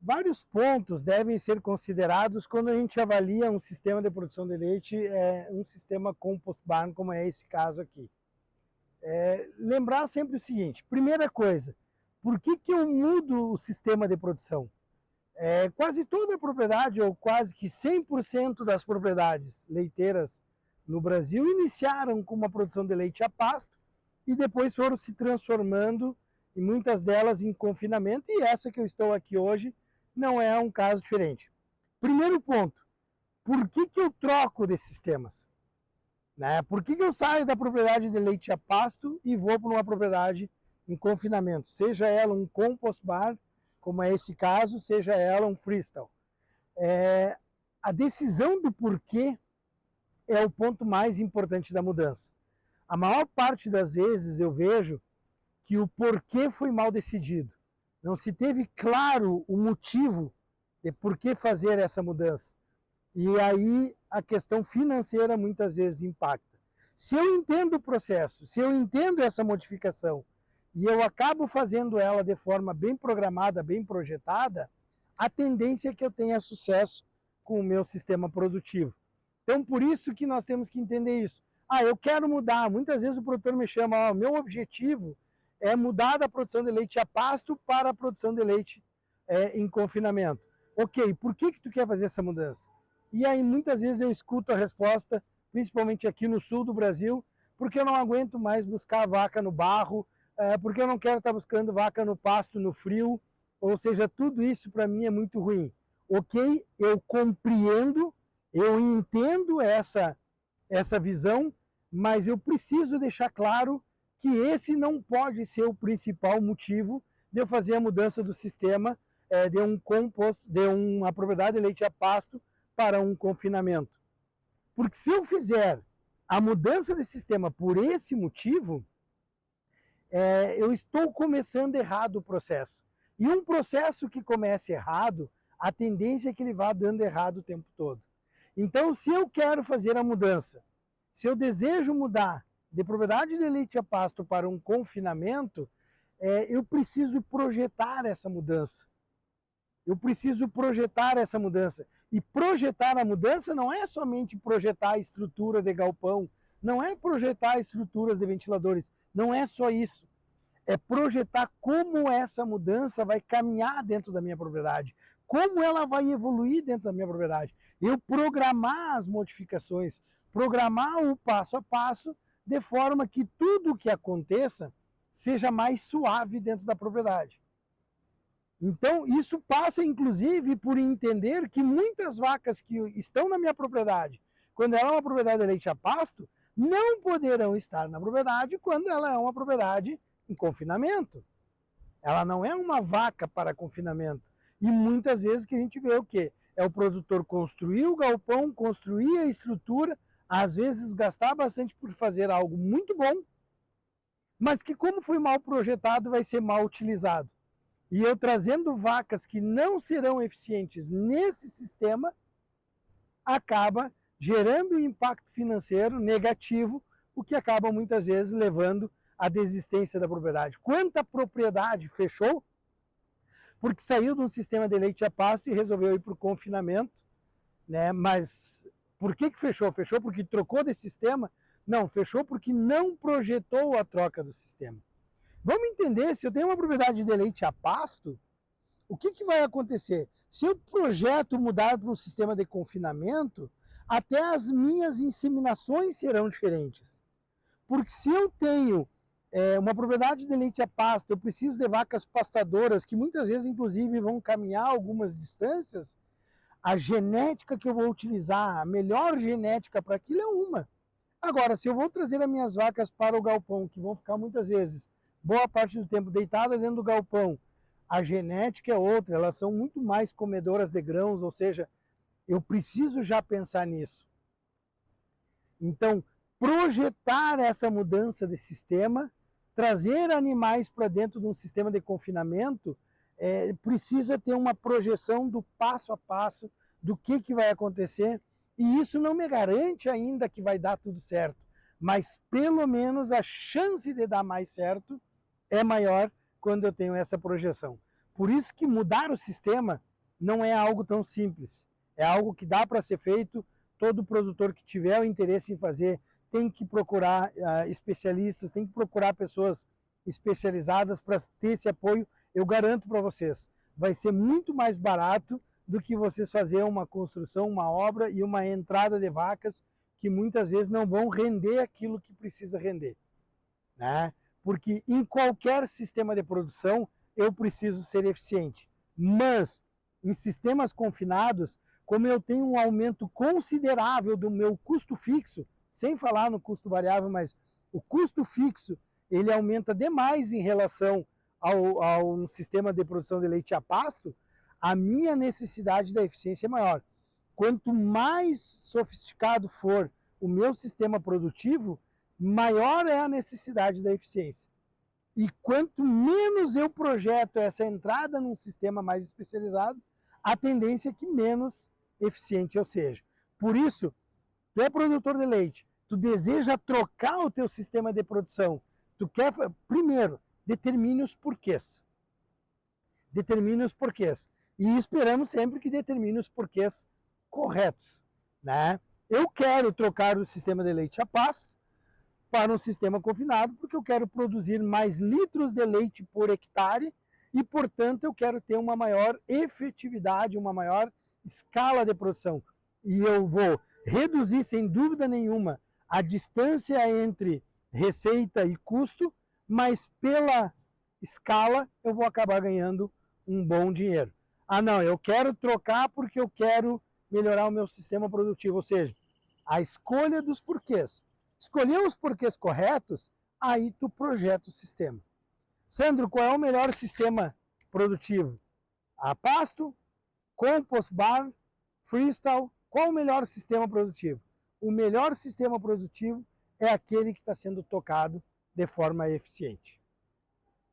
Vários pontos devem ser considerados quando a gente avalia um sistema de produção de leite, um sistema compost barn, como é esse caso aqui. Lembrar sempre o seguinte: primeira coisa, por que eu mudo o sistema de produção? Quase toda a propriedade, ou quase que 100% das propriedades leiteiras no Brasil, iniciaram com uma produção de leite a pasto e depois foram se transformando, e muitas delas em confinamento, e essa que eu estou aqui hoje não é um caso diferente. Primeiro ponto, por que eu troco de sistemas? Por que eu saio da propriedade de leite a pasto e vou para uma propriedade em confinamento? Seja ela um compost barn, como é esse caso, seja ela um freestyle. A decisão do porquê é o ponto mais importante da mudança. A maior parte das vezes eu vejo que o porquê foi mal decidido. Não se teve claro o motivo de por que fazer essa mudança. E aí a questão financeira muitas vezes impacta. Se eu entendo o processo, se eu entendo essa modificação e eu acabo fazendo ela de forma bem programada, bem projetada, a tendência é que eu tenha sucesso com o meu sistema produtivo. Então, por isso que nós temos que entender isso. Eu quero mudar. Muitas vezes o produtor me chama, meu objetivo é mudar da produção de leite a pasto para a produção de leite em confinamento. Ok, por que tu quer fazer essa mudança? E aí muitas vezes eu escuto a resposta, principalmente aqui no sul do Brasil, porque eu não aguento mais buscar vaca no barro, porque eu não quero estar buscando vaca no pasto, no frio, ou seja, tudo isso para mim é muito ruim. Ok, eu compreendo, eu entendo essa visão, mas eu preciso deixar claro que esse não pode ser o principal motivo de eu fazer a mudança do sistema de um compost, de uma propriedade de leite a pasto para um confinamento. Porque se eu fizer a mudança de sistema por esse motivo, eu estou começando errado o processo. E um processo que comece errado, a tendência é que ele vá dando errado o tempo todo. Então, se eu quero fazer a mudança, se eu desejo mudar de propriedade de leite a pasto para um confinamento, eu preciso projetar essa mudança. Eu preciso projetar essa mudança. E projetar a mudança não é somente projetar a estrutura de galpão, não é projetar estruturas de ventiladores, não é só isso. É projetar como essa mudança vai caminhar dentro da minha propriedade, como ela vai evoluir dentro da minha propriedade. Eu programar as modificações, programar o passo a passo, de forma que tudo o que aconteça seja mais suave dentro da propriedade. Então, isso passa, inclusive, por entender que muitas vacas que estão na minha propriedade, quando ela é uma propriedade de leite a pasto, não poderão estar na propriedade quando ela é uma propriedade em confinamento. Ela não é uma vaca para confinamento. E muitas vezes o que a gente vê é o quê? É o produtor construir o galpão, construir a estrutura, às vezes gastar bastante por fazer algo muito bom, mas que como foi mal projetado, vai ser mal utilizado. E eu trazendo vacas que não serão eficientes nesse sistema, acaba gerando um impacto financeiro negativo, o que acaba muitas vezes levando à desistência da propriedade. Quanta propriedade fechou porque saiu de um sistema de leite a pasto e resolveu ir para o confinamento, né? Mas por que fechou? Fechou porque trocou de sistema? Não, fechou porque não projetou a troca do sistema. Vamos entender, se eu tenho uma propriedade de leite a pasto, o que vai acontecer? Se eu projeto mudar para um sistema de confinamento, até as minhas inseminações serão diferentes. Porque se eu tenho uma propriedade de leite a pasto, eu preciso de vacas pastadoras, que muitas vezes, inclusive, vão caminhar algumas distâncias, a genética que eu vou utilizar, a melhor genética para aquilo é uma. Agora, se eu vou trazer as minhas vacas para o galpão, que vão ficar muitas vezes boa parte do tempo deitada dentro do galpão, a genética é outra, elas são muito mais comedoras de grãos, ou seja, eu preciso já pensar nisso. Então, projetar essa mudança de sistema, trazer animais para dentro de um sistema de confinamento, precisa ter uma projeção do passo a passo, do que vai acontecer, e isso não me garante ainda que vai dar tudo certo, mas pelo menos a chance de dar mais certo é maior quando eu tenho essa projeção. Por isso que mudar o sistema não é algo tão simples. É algo que dá para ser feito. Todo produtor que tiver o interesse em fazer tem que procurar especialistas, tem que procurar pessoas especializadas para ter esse apoio. Eu garanto para vocês, vai ser muito mais barato do que vocês fazer uma construção, uma obra e uma entrada de vacas que muitas vezes não vão render aquilo que precisa render, né? Porque em qualquer sistema de produção eu preciso ser eficiente, mas em sistemas confinados, como eu tenho um aumento considerável do meu custo fixo, sem falar no custo variável, mas o custo fixo ele aumenta demais em relação ao sistema de produção de leite a pasto, a minha necessidade da eficiência é maior. Quanto mais sofisticado for o meu sistema produtivo, maior é a necessidade da eficiência. E quanto menos eu projeto essa entrada num sistema mais especializado, a tendência é que menos eficiente eu seja. Por isso, tu é produtor de leite, tu deseja trocar o teu sistema de produção, tu quer, primeiro, determine os porquês. Determine os porquês. E esperamos sempre que determine os porquês corretos, né? Eu quero trocar o sistema de leite a pasto para um sistema confinado porque eu quero produzir mais litros de leite por hectare e, portanto, eu quero ter uma maior efetividade, uma maior escala de produção. E eu vou reduzir, sem dúvida nenhuma, a distância entre receita e custo, mas pela escala eu vou acabar ganhando um bom dinheiro. Ah, não, eu quero trocar porque eu quero melhorar o meu sistema produtivo, ou seja, a escolha dos porquês. Escolher os porquês corretos, aí tu projeta o sistema. Sandro, qual é o melhor sistema produtivo? A pasto, compost barn, freestyle, qual o melhor sistema produtivo? O melhor sistema produtivo é aquele que está sendo tocado de forma eficiente.